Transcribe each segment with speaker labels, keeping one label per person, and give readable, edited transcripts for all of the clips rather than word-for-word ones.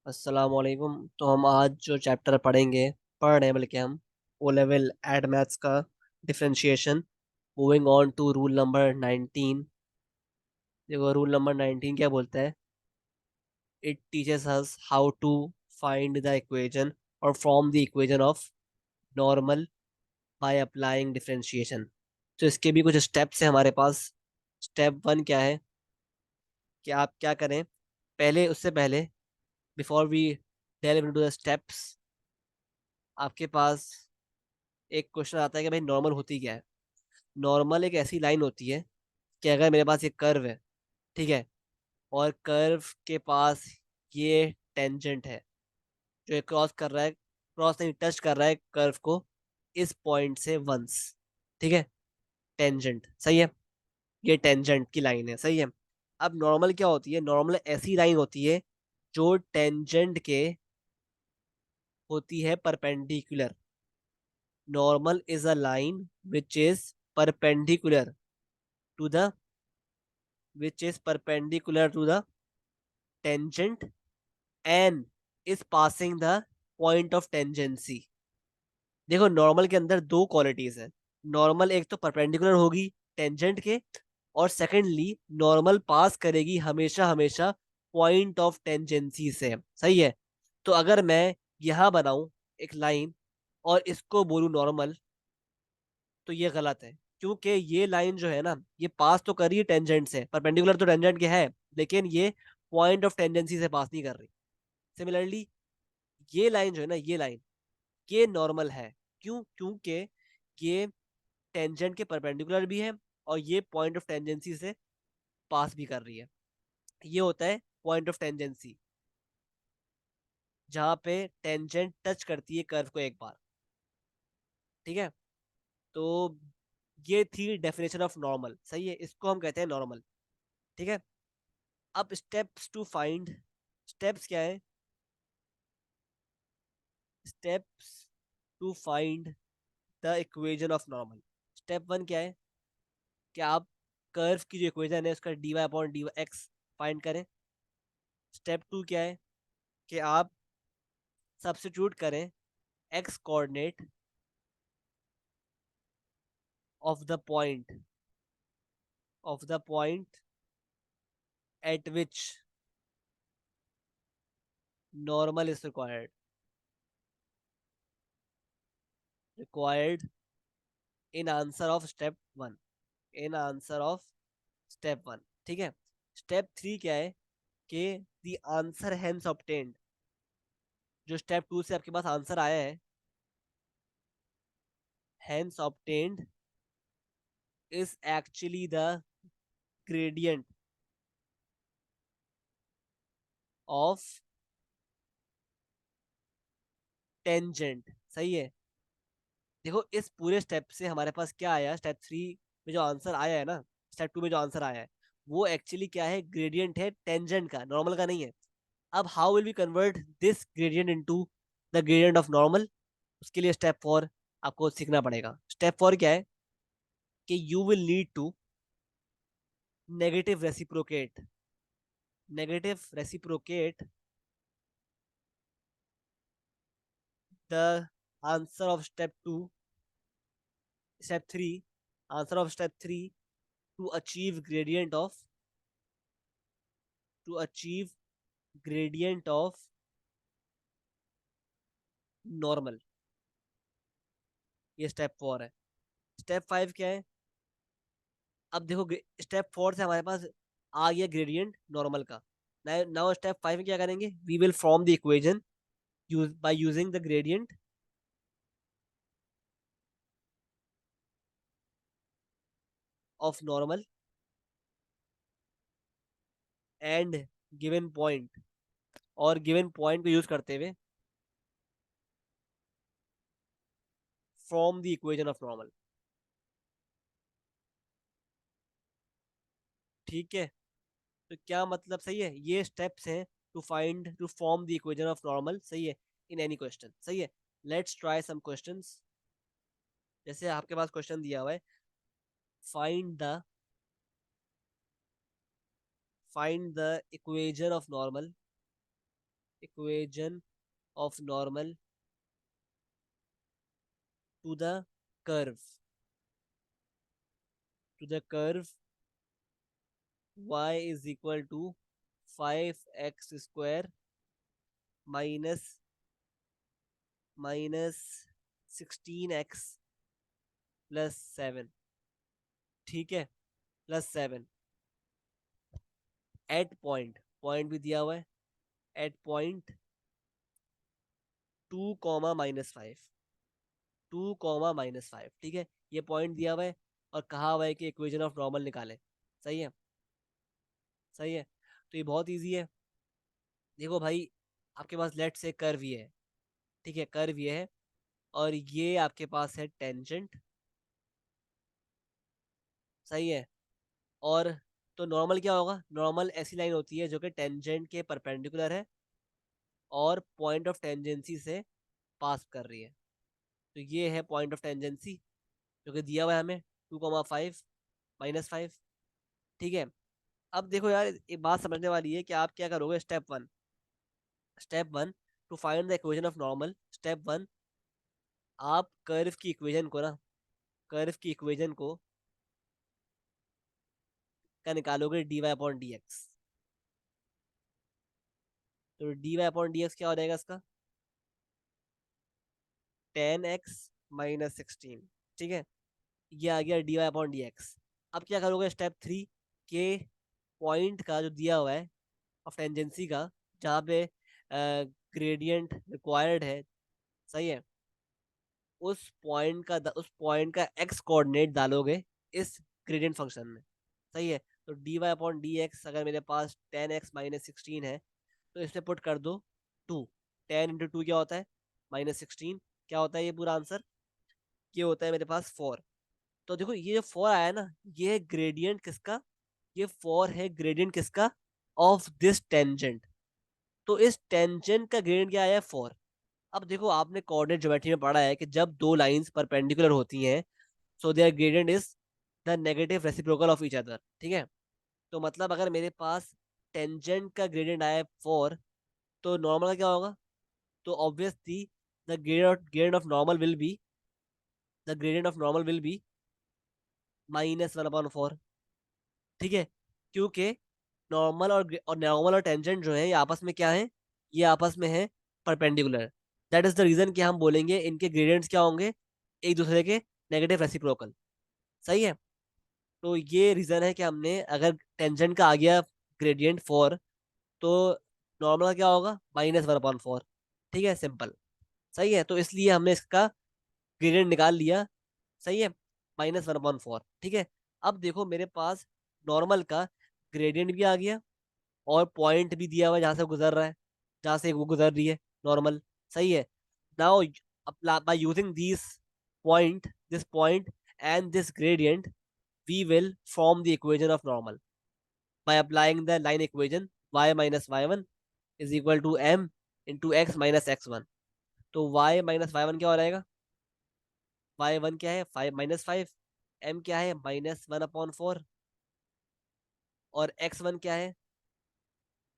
Speaker 1: अस्सलाम वालेकुम। तो हम आज जो चैप्टर पढ़ेंगे, पढ़ रहे हैं बल्कि हम ओ लेवल एड मैथ्स का differentiation. Moving on to rule number 19। देखो रूल नंबर 19 क्या बोलता है। It teaches us how to find the equation or form the equation of normal by applying differentiation. तो इसके भी कुछ स्टेप्स हैं हमारे पास। स्टेप वन क्या है कि आप क्या करें। पहले उससे पहले, before we delve into the steps, आपके पास एक क्वेश्चन आता है कि भाई नॉर्मल होती क्या है। नॉर्मल एक ऐसी लाइन होती है कि अगर मेरे पास एक कर्व है, ठीक है, और कर्व के पास ये टेंजेंट है जो ये क्रॉस कर रहा है, क्रॉस नहीं, टच कर रहा है कर्व को इस पॉइंट से वंस, ठीक है। टेंजेंट सही है, ये टेंजेंट की लाइन है, सही है। अब नॉर्मल क्या होती है? नॉर्मल ऐसी लाइन होती है जो टेंजेंट के होती है perpendicular. Normal is a line which is perpendicular to the which is perpendicular to the tangent and is passing the point of tangency। देखो नॉर्मल के अंदर दो क्वालिटीज है। नॉर्मल एक तो परपेंडिकुलर होगी टेंजेंट के, और सेकंडली नॉर्मल पास करेगी हमेशा हमेशा पॉइंट ऑफ टेंजेंसी से, सही है। तो अगर मैं यहां बनाऊं एक लाइन और इसको बोलूं नॉर्मल, तो ये गलत है, क्योंकि ये लाइन जो है ना, ये पास तो कर रही है टेंजेंट से, परपेंडिकुलर तो टेंजेंट के है, लेकिन ये पॉइंट ऑफ टेंजेंसी से पास नहीं कर रही। सिमिलरली ये लाइन जो है ना, ये लाइन, ये नॉर्मल है। क्यों? क्योंकि ये टेंजेंट के परपेंडिकुलर भी है और ये पॉइंट ऑफ टेंजेंसी से पास भी कर रही है। ये होता है पॉइंट ऑफ टेंजेंसी, जहां पे टेंजेंट टच करती है कर्व को एक बार, ठीक है। तो ये थी डेफिनेशन ऑफ नॉर्मल, सही है, इसको हम कहते हैं नॉर्मल, ठीक है। अब स्टेप्स टू फाइंड, स्टेप्स क्या है? Steps to find the equation of normal. Step one क्या है कि आप कर्व की जो इक्वेशन है उसका dy upon d x find करें। स्टेप टू क्या है कि आप सब्स्टिट्यूट करें x coordinate of the point, of the point at which normal is required, required in answer of step one, in answer of step one, ठीक है। Step three क्या है कि द आंसर हैंस ऑब्टेन्ड, जो step two से आपके पास answer आया है, hence obtained is actually the gradient of tangent, सही है। देखो इस पूरे स्टेप से हमारे पास क्या आया, स्टेप थ्री में जो आंसर आया है ना, स्टेप टू में जो आंसर आया है, वो एक्चुअली क्या है? ग्रेडियंट है टेंजेंट का, नॉर्मल का नहीं है। अब how will we convert this gradient into the gradient of normal? उसके लिए स्टेप फोर आपको सीखना पड़ेगा। स्टेप फोर क्या है कि you will need to negative reciprocate, negative reciprocate the answer of step two, step three, answer of step three to achieve gradient of, to achieve gradient of normal. ये step four है। Step five क्या है? अब देखो step four से हमारे पास आ गया ग्रेडियंट नॉर्मल का। नाउ स्टेप फाइव में क्या करेंगे? We will form the equation use by using the gradient of normal and given point, और गिवन पॉइंट को यूज करते हुए form the equation of normal, ठीक है। तो क्या मतलब, सही है, ये स्टेप्स हैं to find, to form the equation of normal, सही है, इन एनी क्वेश्चन, सही है। Let's try some questions. जैसे आपके पास क्वेश्चन दिया हुआ है, find the, find the equation of normal equation of normal to the curve, y is equal to 5x square minus 16x plus 7, ठीक है, प्लस 7 एट पॉइंट, पॉइंट भी दिया हुआ है, एट पॉइंट 2, -5, ठीक है, ये पॉइंट दिया हुआ है और कहा हुआ है कि इक्वेशन ऑफ नॉर्मल निकाले। सही है, सही है। तो ये बहुत इजी है। देखो भाई, आपके पास लेट से कर्व ये है, ठीक है, कर्व ये है और ये आपके पास है टेंजेंट। सही है। और तो नॉर्मल क्या होगा, नॉर्मल ऐसी लाइन होती है जो कि टेंजेंट के परपेंडिकुलर है और पॉइंट ऑफ टेंजेंसी से पास कर रही है। तो ये है पॉइंट ऑफ टेंजेंसी जो कि दिया हुआ है हमें 2,5 -5, ठीक है। अब देखो यार, एक बात समझने वाली है कि आप क्या करोगे। Step one two find the equation of normal. Step one, आप कर्व की इक्वेशन को का निकालोगे dy/dx। तो dy/dx क्या हो जाएगा इसका, 10x - 16, ठीक है, ये आ गया dy/dx। अब क्या करोगे, स्टेप थ्री के पॉइंट का जो दिया हुआ है ऑफ टेंजेंसी का, जहाँ पे ग्रेडियंट रिक्वायर्ड है, सही है, उस पॉइंट का एक्स कोऑर्डिनेट डालोगे इस ग्रेडियंट फंक्शन में। सही है। तो dy/dx अगर मेरे पास 10x - 16 है तो इसमें पुट कर दो 2। 10 × 2 क्या होता है, -16। क्या होता है ये पूरा आंसर, ये होता है मेरे पास 4। तो देखो ये जो 4 आया ना, ये है ग्रेडियंट किसका, ये 4 है ग्रेडियंट किसका, ऑफ दिस टेंजेंट। तो इस टेंजेंट का ग्रेडियंट क्या आया है, 4। अब देखो, आपने कोऑर्डिनेट ज्योमेट्री में पढ़ा है कि जब दो लाइंस परपेंडिकुलर होती हैं so their gradient is the negative reciprocal of each other, ठीक है। तो मतलब अगर मेरे पास टेंजेंट का ग्रेडियंट आया है 4, तो नॉर्मल का क्या होगा, तो obviously the gradient of normal will be -1/4, ठीक है। क्योंकि नॉर्मल और टेंजेंट जो है ये आपस में क्या है, ये आपस में है perpendicular. That is the reason कि हम बोलेंगे इनके ग्रेडियंट्स क्या होंगे, एक दूसरे के नेगेटिव रेसिप्रोकल। सही है। तो ये रीजन है कि हमने अगर टेंजेंट का आ गया ग्रेडियंट 4, तो नॉर्मल का क्या होगा, -1/4, ठीक है, सिंपल। सही है। तो इसलिए हमने इसका ग्रेडियंट निकाल लिया। सही है, -1/4, ठीक है। अब देखो मेरे पास नॉर्मल का ग्रेडियंट भी आ गया और पॉइंट भी दिया हुआ है जहाँ से गुजर रहा है, जहाँ से वो गुजर रही है नॉर्मल। सही है। Now by using this point and this gradient, we will form the equation of normal by applying the line equation y minus y1 is equal to m into x minus x1। तो y minus y1 क्या हो जाएगा, y1 क्या है, 5 - 5, m क्या है, -1/4, और x1 क्या है,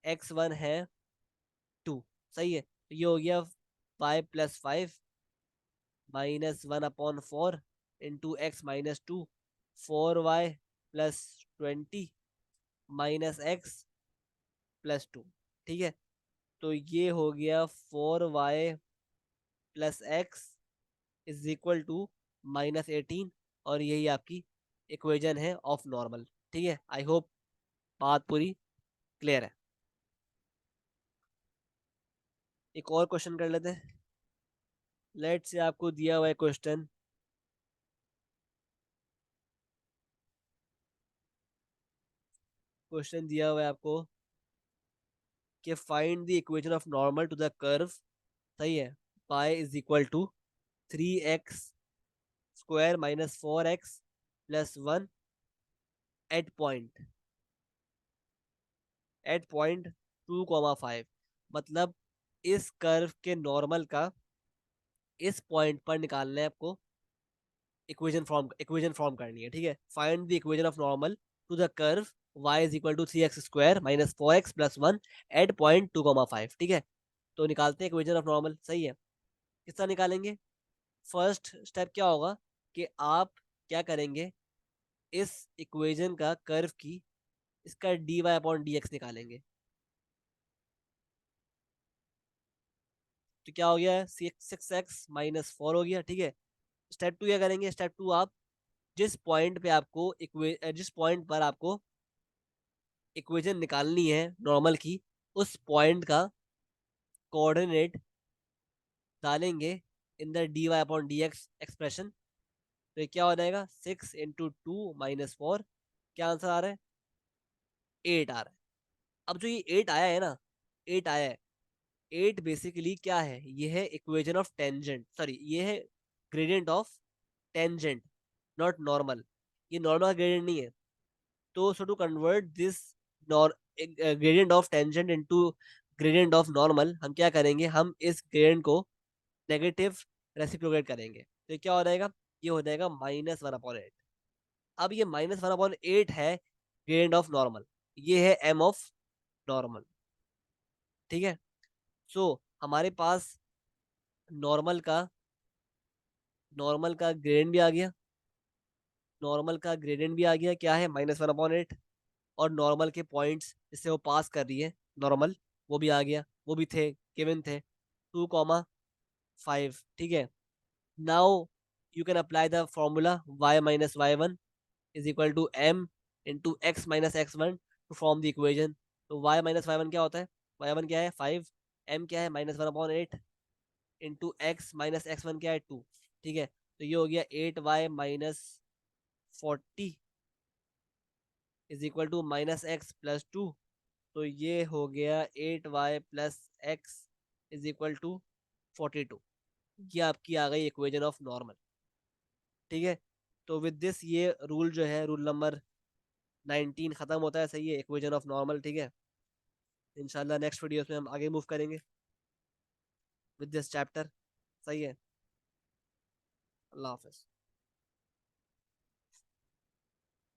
Speaker 1: x1 है 2। सही है। तो ये हो गया y + 5 -1/4 into x - 2, 4y + 20 -x + 2, ठीक है। तो ये हो गया 4y + x is equal to -18, और यही आपकी इक्वेशन है ऑफ नॉर्मल। ठीक है, आई होप बात पूरी क्लियर है। एक और क्वेश्चन कर लेते हैं। लेट से आपको दिया हुआ है क्वेश्चन दिया हुआ है आपको कि find the equation of normal to the curve. सही है। Y is equal to 3x² -4x + 1 at point 2,5। मतलब इस कर्व के नॉर्मल का इस पॉइंट पर निकालना है आपको, इक्वेशन फॉर्म करनी है। ठीक है, find the equation of normal to the curve y = 3x² -4x + 1 at point 2,5। ठीक है। तो निकालते हैं इक्वेशन ऑफ नॉर्मल, सही है। किस तरह निकालेंगे? फर्स्ट स्टेप क्या होगा कि आप क्या करेंगे, इस इक्वेशन का कर्व की इसका dy अपॉन dx निकालेंगे। तो क्या हो गया है, 6x - 4 हो गया, ठीक है। स्टेप टू क्या करेंगे? स्टेप टू आप जिस पॉइंट पर आपको इक्वेशन निकालनी है नॉर्मल की, उस पॉइंट का कोऑर्डिनेट डालेंगे in the dy upon dx expression. तो ये क्या हो जाएगा, 6 × 2 - 4। क्या आंसर आ रहा है? 8 आ रहा है। अब जो ये 8 आया है ना, 8 आया है, 8 बेसिकली क्या है, ये है इक्वेशन ऑफ टेंजेंट, सॉरी ये है gradient of tangent, not normal. ये नॉर्मल ग्रेडियंट नहीं है। तो so to convert this gradient of tangent into gradient of normal, हम क्या करेंगे, हम इस ग्रेडियंट को नेगेटिव रेसिप्रोकेट करेंगे। तो ये क्या हो जाएगा, ये हो जाएगा -1/8। अब ये -1/8 है ग्रेडियंट ऑफ नॉर्मल, ये है m ऑफ नॉर्मल, ठीक है। सो हमारे पास नॉर्मल का ग्रेडियंट भी आ गया, नॉर्मल का ग्रेडियंट भी आ गया, क्या है, -1/8। और नॉर्मल के पॉइंट्स जिससे वो पास कर रही है नॉर्मल, वो भी आ गया, वो भी थे, गिवन थे, 2,5, ठीक है। Now you can apply the formula y - y1 is equal to m into x - x1 to form the equation. तो y - y1 क्या होता है, y1 क्या है 5, m क्या है -1/8, इंटू x - x1 क्या है 2, ठीक है। तो ये हो गया 8y - 40 is equal to -x + 2। तो ये हो गया 8y + x is equal to 42। ये आपकी आ गई इक्वेशन ऑफ नॉर्मल, ठीक है। तो विद दिस ये रूल जो है, रूल नंबर 19 खत्म होता है, सही है, इक्वेशन ऑफ नॉर्मल, ठीक है। इंशाल्लाह नेक्स्ट वीडियोस में हम आगे मूव करेंगे विद दिस चैप्टर, सही है। अल्लाह हाफिज।